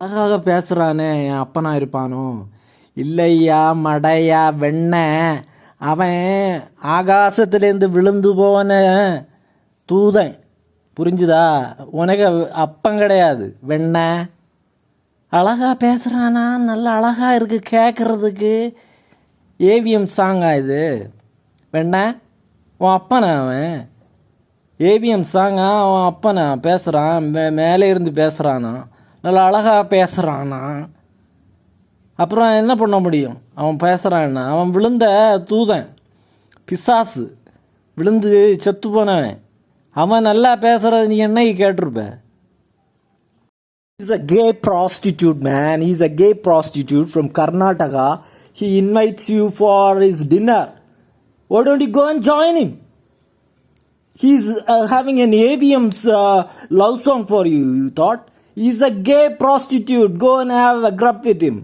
அழகாக பேசுகிறானே என் அப்பனா இருப்பானோ? இல்லையா மடையா வெண்ண, அவன் ஆகாசத்துலேருந்து விழுந்து போன தூதன், புரிஞ்சுதா? உனக்கு அப்பம் கிடையாது வெண்ண. அழகா பேசுகிறானா, நல்ல அழகா இருக்கு கேட்குறதுக்கு. ஏவிஎம் சாங்கா இது? வெண்ண உன் அப்பனா அவன்? ஏவிஎம் சாங்கா? அவன் அப்பனா பேசுகிறான், மேலே இருந்து பேசுகிறானா, நல்லா அழகாக பேசுகிறானா? அப்புறம் என்ன பண்ண முடியும்? அவன் பேசுகிறான்னா அவன் விழுந்த தூதன், பிசாசு, விழுந்து செத்து போனவன். அவன் நல்லா பேசுகிறத நீ என்னைக்கு கேட்டிருப்ப? He's a gay prostitute, man. He's a gay prostitute from Karnataka. He invites you for his dinner. Why don't you go and join him? He's having an AVM's love song for you, you thought? He's a gay prostitute. Go and have a grub with him.